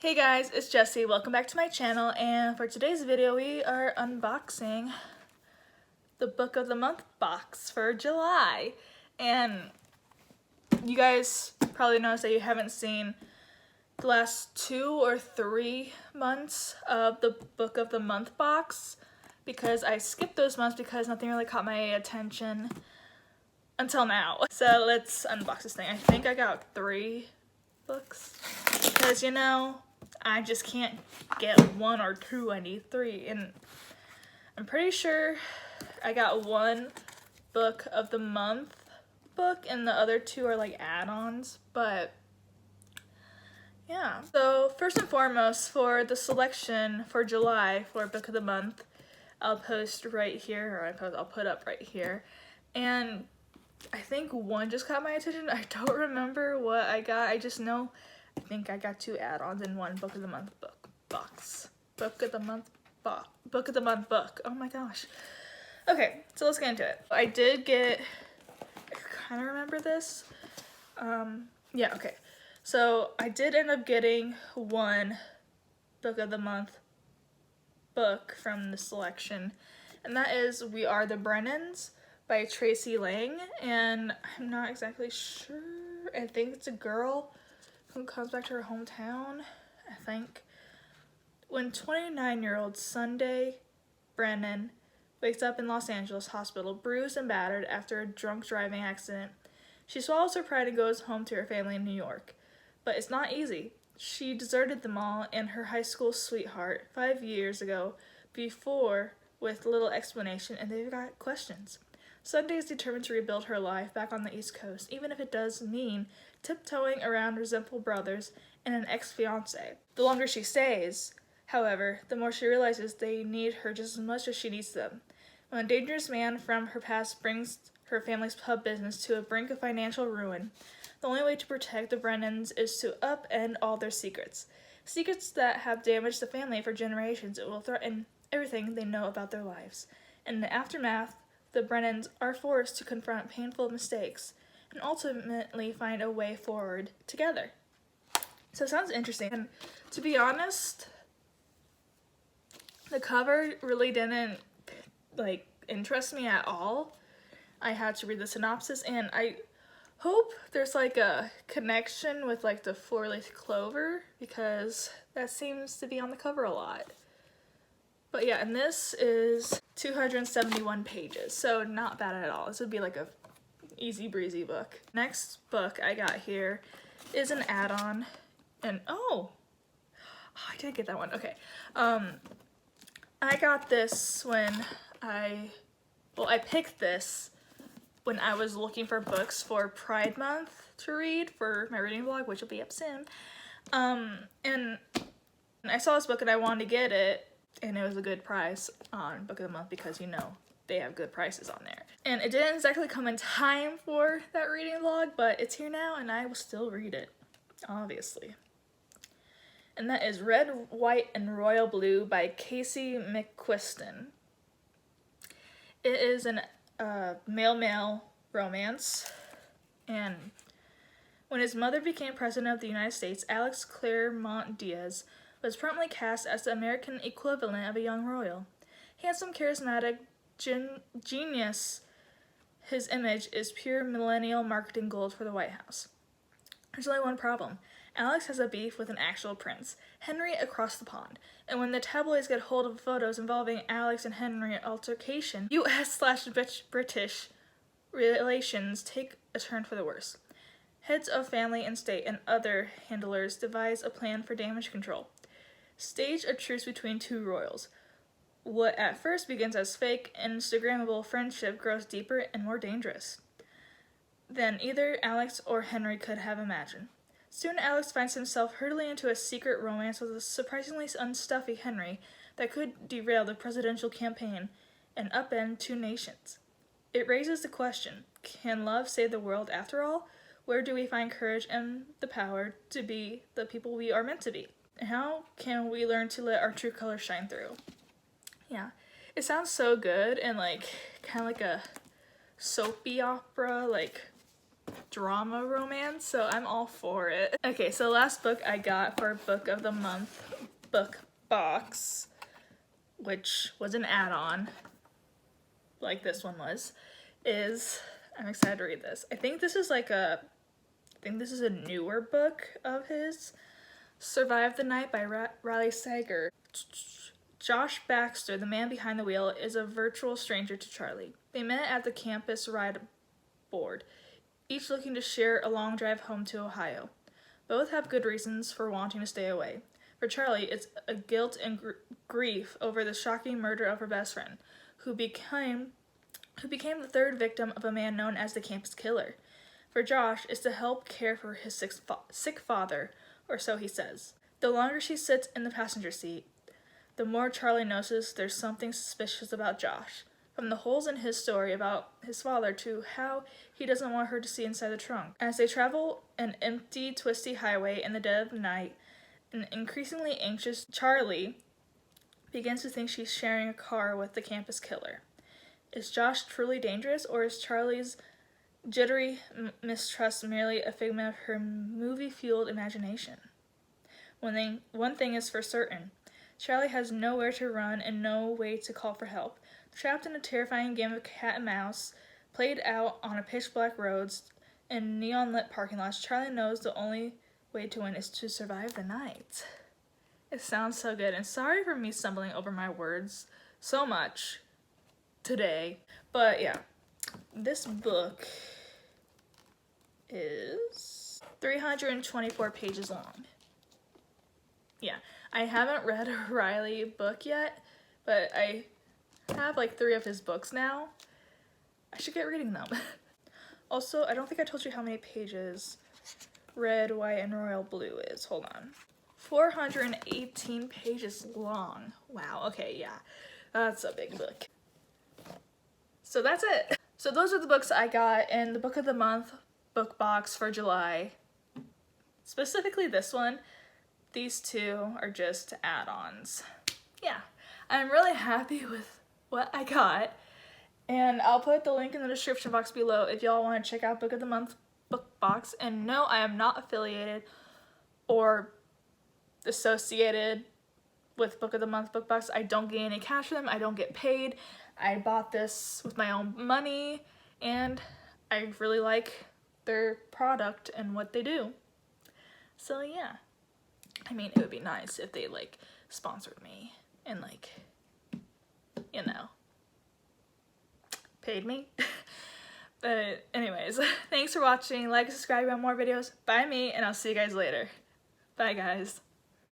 Hey guys, it's Jessie. Welcome back to my channel, and for today's video we are unboxing the Book of the Month box for July. And you guys probably noticed that you haven't seen the last 2 or 3 months of the Book of the Month box because I skipped those months because nothing really caught my attention until now. So let's unbox this thing. I think I got 3 books because, you know, I just can't get 1 or 2, I need 3, and I'm pretty sure I got 1 Book of the Month book and the other 2 are like add-ons, but yeah. So first and foremost, for the selection for July for Book of the Month, I'll post right here, or I'll put up right here, and I think 1 just caught my attention. I don't remember what I got. I just know I think I got 2 add-ons and 1 Book of the Month box. Book of the Month book. Oh my gosh. Okay, so let's get into it. I did get, I kind of remember this. Yeah, okay. So I did end up getting 1 Book of the Month book from the selection, and that is We Are the Brennans by Tracy Lang, and I'm not exactly sure. I think it's a girl who comes back to her hometown, I think. When 29-year-old Sunday Brennan wakes up in Los Angeles hospital, bruised and battered after a drunk driving accident, she swallows her pride and goes home to her family in New York. But it's not easy. She deserted them all and her high school sweetheart 5 years ago before with little explanation, and they've got questions. Sunday is determined to rebuild her life back on the East Coast, even if it does mean tiptoeing around resentful brothers and an ex-fiancé. The longer she stays, however, the more she realizes they need her just as much as she needs them. When a dangerous man from her past brings her family's pub business to a brink of financial ruin, the only way to protect the Brennans is to upend all their secrets. Secrets that have damaged the family for generations. It will threaten everything they know about their lives. In the aftermath, the Brennans are forced to confront painful mistakes and ultimately find a way forward together. So it sounds interesting. And to be honest, the cover really didn't interest me at all. I had to read the synopsis, and I hope there's like a connection with like the 4-leaf clover because that seems to be on the cover a lot. But yeah, and this is 271 pages, so not bad at all. This would be like a easy breezy book. Next book I got here is an add-on, and oh, I did get that one. Okay, I got this when I picked this when I was looking for books for Pride Month to read for my reading vlog, which will be up soon. And I saw this book and I wanted to get it, and it was a good price on Book of the Month because, you know, they have good prices on there. And it didn't exactly come in time for that reading vlog, but it's here now and I will still read it, obviously. And that is Red, White, and Royal Blue by Casey McQuiston. It is an male-male romance, and when his mother became president of the United States, Alex Claremont Diaz was promptly cast as the American equivalent of a young royal. Handsome, charismatic, genius, his image is pure millennial marketing gold for the White House. There's only one problem. Alex has a beef with an actual prince, Henry across the pond, and when the tabloids get hold of photos involving Alex and Henry altercation, US/British relations take a turn for the worse. Heads of family and state and other handlers devise a plan for damage control. Stage a truce between 2 royals. What at first begins as fake, Instagrammable friendship grows deeper and more dangerous than either Alex or Henry could have imagined. Soon Alex finds himself hurtling into a secret romance with a surprisingly unstuffy Henry that could derail the presidential campaign and upend 2 nations. It raises the question, can love save the world after all? Where do we find courage and the power to be the people we are meant to be? And how can we learn to let our true colors shine through? Yeah, it sounds so good and like kind of like a soapy opera, like drama romance, so I'm all for it. Okay, so last book I got for Book of the Month book box, which was an add-on, like this one was, is, I'm excited to read this. I think this is a newer book of his, Survive the Night by Riley Sager. Josh Baxter, the man behind the wheel, is a virtual stranger to Charlie. They met at the campus ride board, each looking to share a long drive home to Ohio. Both have good reasons for wanting to stay away. For Charlie, it's a guilt and grief over the shocking murder of her best friend, who became the third victim of a man known as the campus killer. For Josh, it's to help care for his sick father, or so he says. The longer she sits in the passenger seat, the more Charlie notices there's something suspicious about Josh. From the holes in his story about his father to how he doesn't want her to see inside the trunk. As they travel an empty, twisty highway in the dead of night, an increasingly anxious Charlie begins to think she's sharing a car with the campus killer. Is Josh truly dangerous, or is Charlie's jittery mistrust merely a figment of her movie-fueled imagination? One thing is for certain. Charlie has nowhere to run and no way to call for help. Trapped in a terrifying game of cat and mouse, played out on a pitch-black roads and neon-lit parking lots, Charlie knows the only way to win is to survive the night. It sounds so good, and sorry for me stumbling over my words so much today. But yeah, this book is 324 pages long. Yeah, I haven't read a Riley book yet, but I have like 3 of his books now. I should get reading them. Also, I don't think I told you how many pages Red, White, and Royal Blue is. Hold on. 418 pages long. Wow, okay, yeah. That's a big book. So that's it. So those are the books I got in the Book of the Month book box for July. Specifically this one. These 2 are just add-ons. Yeah, I'm really happy with what I got. And I'll put the link in the description box below if y'all want to check out Book of the Month book box. And no, I am not affiliated or associated with Book of the Month book box. I don't get any cash from them. I don't get paid. I bought this with my own money, and I really like their product and what they do. So yeah, I mean, it would be nice if they like sponsored me and like, you know, paid me. But anyways, thanks for watching. Like and subscribe about more videos by me, and I'll see you guys later. Bye guys.